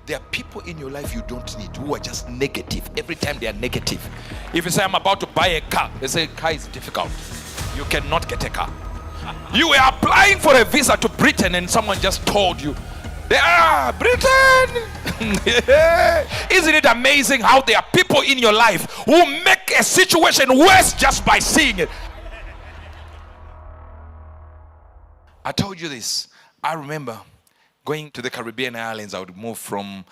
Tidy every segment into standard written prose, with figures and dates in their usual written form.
There are people in your life you don't need who are just negative. Every time they are negative. If you say, I'm about to buy a car, they say, car is difficult. You cannot get a car. You were applying for a visa to Britain and someone just told you, Britain! Isn't it amazing how there are people in your life who make a situation worse just by seeing it? I told you this. I remember going to the Caribbean islands. I would move from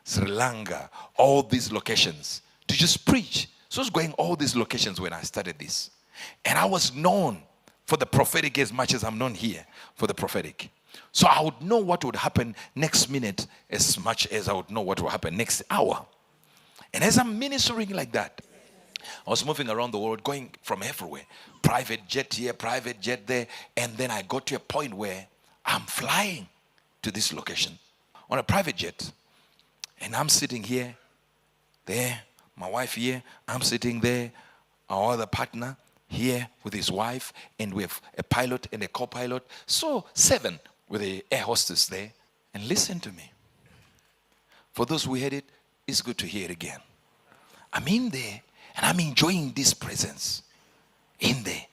Sri Lanka, all these locations, to just preach. So I was going all these locations when I started this. And I was known for the prophetic as much as I'm known here for the prophetic. So I would know what would happen next minute as much as I would know what will happen next hour. And as I'm ministering like that, I was moving around the world, going from everywhere. Private jet here, private jet there. And then I got to a point where I'm flying to this location on a private jet. And I'm sitting here, there, my wife here. I'm sitting there, our other partner here with his wife. And we have a pilot and a co-pilot. So 7 with the air hostess there. And listen to me. For those who heard it, it's good to hear it again. I'm in there. And I'm enjoying this presence in there.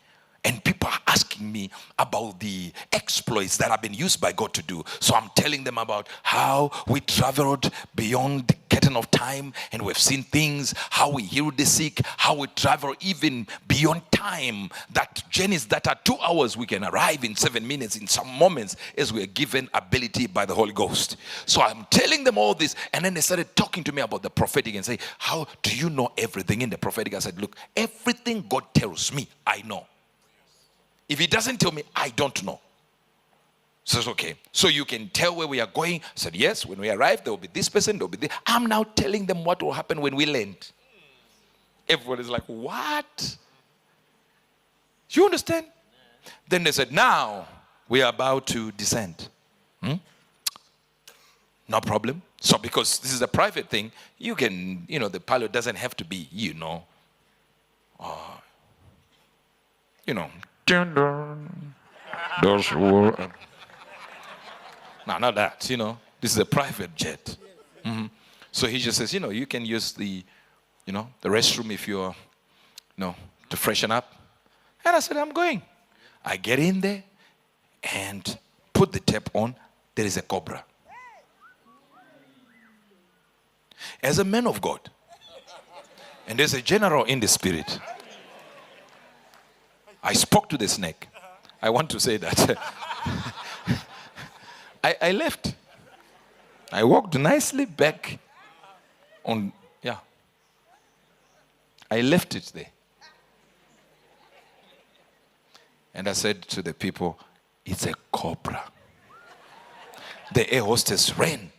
And people are asking me about the exploits that have been used by God to do. So I'm telling them about how we traveled beyond the curtain of time and we've seen things, how we healed the sick, how we travel even beyond time. That journeys that are 2 hours, we can arrive in 7 minutes in some moments as we are given ability by the Holy Ghost. So I'm telling them all this. And then they started talking to me about the prophetic and say, how do you know everything in the prophetic? I said, look, everything God tells me, I know. If he doesn't tell me, I don't know. So it's okay. So you can tell where we are going. I said, yes, when we arrive, there will be this person, there will be this. I'm now telling them what will happen when we land. Everybody's like, what? You understand? Then they said, now we are about to descend. No problem. So because this is a private thing, you can, the pilot doesn't have to be, those were no, not that, this is a private jet. So he just says, you can use the restroom if you're to freshen up. And I said, I'm going. I get in there and put the tap on. There is a cobra. As a man of God, and there's a general in the spirit, I spoke to the snake. I want to say that. I left. I walked nicely back on, I left it there. And I said to the people, it's a cobra. The air hostess ran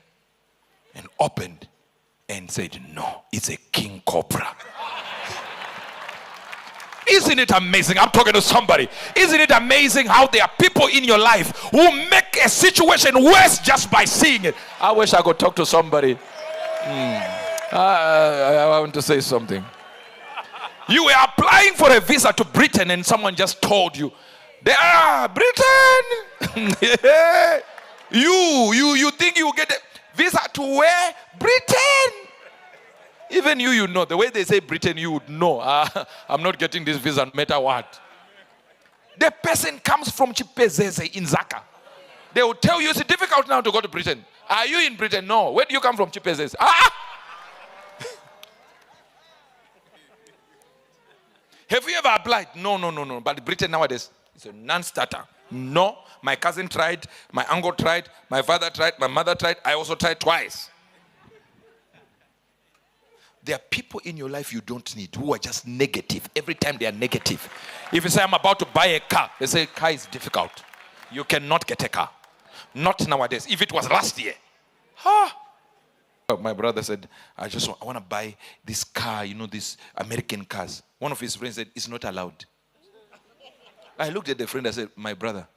and opened and said, no, it's a King Cobra. Isn't it amazing? I'm talking to somebody. Isn't it amazing how there are people in your life who make a situation worse just by seeing it? I wish I could talk to somebody. I want to say something. You were applying for a visa to Britain and someone just told you, Britain! You think you will get a visa to where? Britain! Even you know. The way they say Britain, you would know. I'm not getting this visa no matter what. The person comes from Chipezeze in Zaka. They will tell you it's difficult now to go to Britain. Are you in Britain? No. Where do you come from, Chipezeze? Have you ever applied? No. But Britain nowadays, it's a non-starter. No. My cousin tried. My uncle tried. My father tried. My mother tried. I also tried twice. There are people in your life you don't need who are just negative. Every time they are negative. If you say, I'm about to buy a car, they say, car is difficult. You cannot get a car. Not nowadays. If it was last year. My brother said, I want to buy this car, these American cars. One of his friends said, it's not allowed. I looked at the friend, I said, my brother,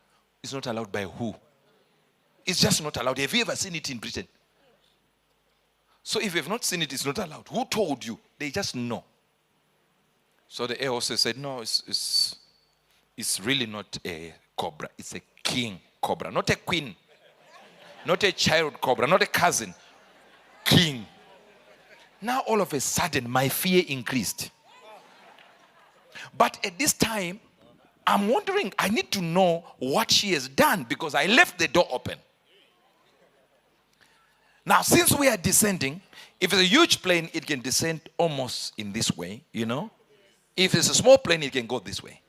it's not allowed by who? It's just not allowed. Have you ever seen it in Britain? So if you've not seen it, it's not allowed. Who told you? They just know. So the air hostess said, no, it's really not a cobra. It's a King Cobra, not a queen. Not a child cobra, not a cousin. King. Now all of a sudden, my fear increased. But at this time, I'm wondering, I need to know what she has done because I left the door open. Now, since we are descending, if it's a huge plane, it can descend almost in this way, you know. If it's a small plane, it can go this way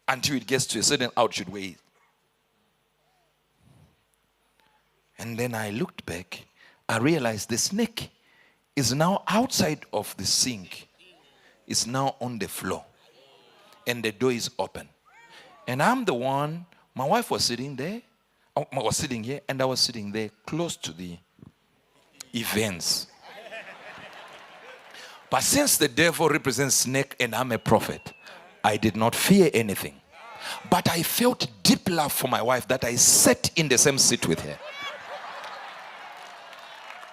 until it gets to a certain altitude way. And then I looked back. I realized the snake is now outside of the sink. It's now on the floor. And the door is open. And I'm the one, my wife was sitting there. I was sitting here, and I was sitting there close to the events. But since the devil represents snake and I'm a prophet, I did not fear anything. But I felt deep love for my wife that I sat in the same seat with her.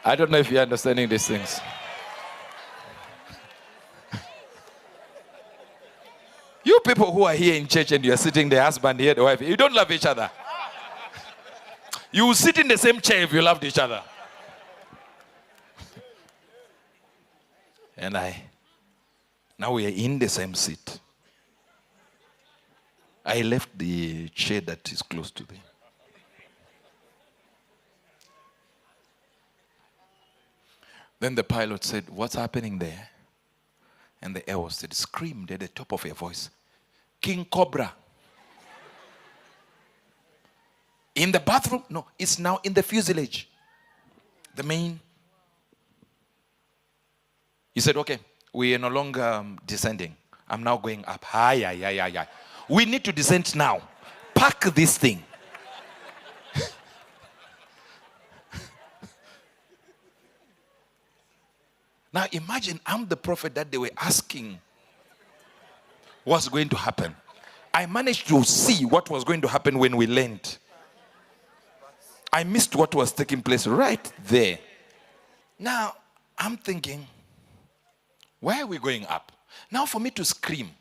I don't know if you're understanding these things. You people who are here in church and you're sitting, the husband here, the wife, you don't love each other. You will sit in the same chair if you loved each other. And now we are in the same seat. I left the chair that is close to me. Then the pilot said, "What's happening there?" And the air hostess screamed at the top of her voice, "King Cobra." In the bathroom? No, it's now in the fuselage. The main. He said, "Okay, we are no longer descending. I'm now going up. Hi. We need to descend now. Pack this thing." Now imagine I'm the prophet that they were asking what's going to happen. I managed to see what was going to happen when we land. I missed what was taking place right there. Now, I'm thinking, why are we going up? Now for me to scream,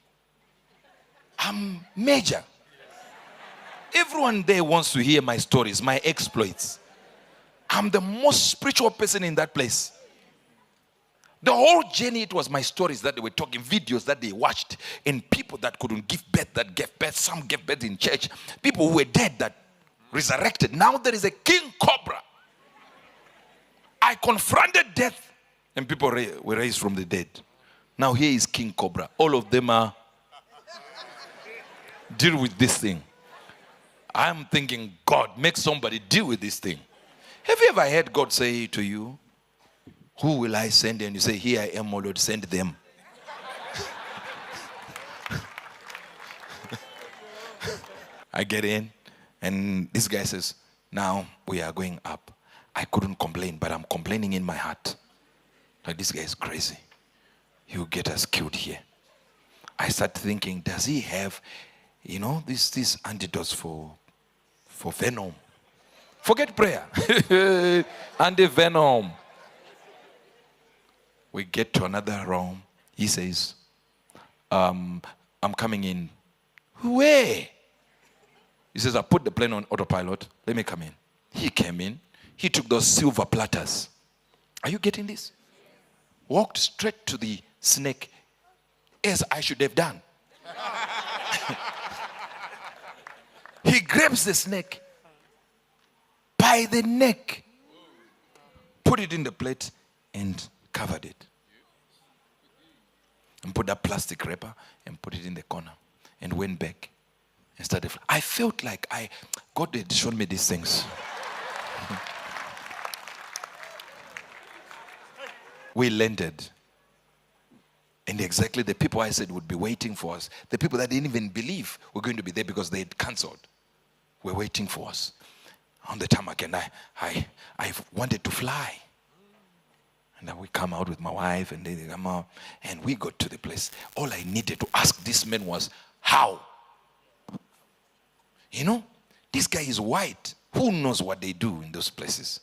I'm major. Everyone there wants to hear my stories, my exploits. I'm the most spiritual person in that place. The whole journey, it was my stories that they were talking, videos that they watched, and people that couldn't give birth, that gave birth, some gave birth in church, people who were dead that resurrected. Now there is a King Cobra. I confronted death, and people were raised from the dead. Now here is King Cobra. All of them are deal with this thing. I'm thinking, God, make somebody deal with this thing. Have you ever heard God say to you, "Who will I send?" And you say, "Here I am, O Lord, send them." I get in, and this guy says, "Now we are going up." I couldn't complain, but I'm complaining in my heart. Like, this guy is crazy. He will get us killed here. I start thinking, does he have, these antidotes for venom? Forget prayer. Anti-venom. We get to another room. He says, I'm coming in. Where? He says, I put the plane on autopilot. Let me come in. He came in. He took those silver platters. Are you getting this? Walked straight to the snake, as I should have done. He grabs the snake by the neck, put it in the plate, and covered it. And put that plastic wrapper and put it in the corner. And went back and started. I felt like God had shown me these things. We landed. And exactly the people I said would be waiting for us, the people that didn't even believe were going to be there because they had cancelled, were waiting for us. On the tarmac, and I wanted to fly. And then we come out with my wife, and they come out, and we got to the place. All I needed to ask this man was, how? This guy is white. Who knows what they do in those places?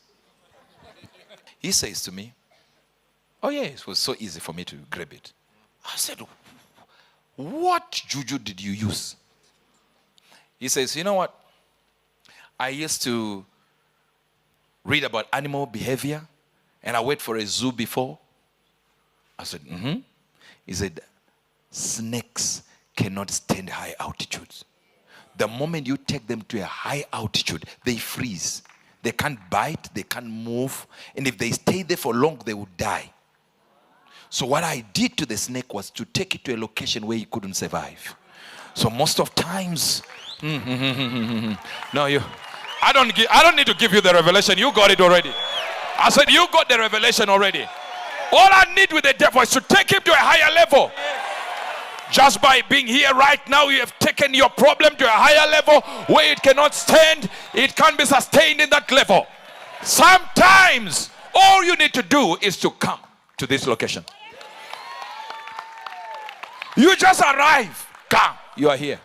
He says to me, oh yeah, it was so easy for me to grab it. I said, what juju did you use? He says, you know what? I used to read about animal behavior, and I went for a zoo before. I said, He said, snakes cannot stand high altitudes. The moment you take them to a high altitude, they freeze. They can't bite, they can't move, and if they stay there for long, they will die. So what I did to the snake was to take it to a location where he couldn't survive. So most of times, no, I don't need to give you the revelation. You got it already. I said, you got the revelation already. All I need with the devil is to take him to a higher level. Just by being here right now, you have taken your problem to a higher level where it cannot stand. It can't be sustained in that level. Sometimes, all you need to do is to come to this location. You just arrive. Come. You are here.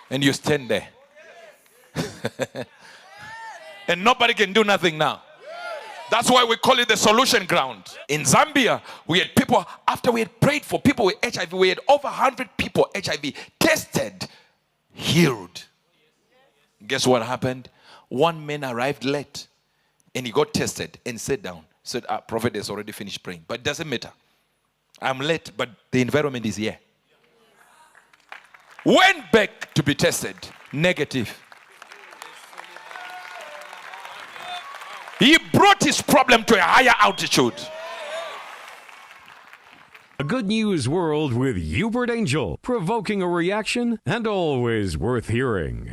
And you stand there. And nobody can do nothing now. That's why we call it the solution ground. In Zambia, we had people, after we had prayed for people with HIV, we had over 100 people HIV tested, healed. Guess what happened? One man arrived late and he got tested and sat down. Said, Prophet has already finished praying. But it doesn't matter. I'm late, but the environment is here. Went back to be tested, negative. He brought his problem to a higher altitude. A good news world with Uebert Angel, provoking a reaction and always worth hearing.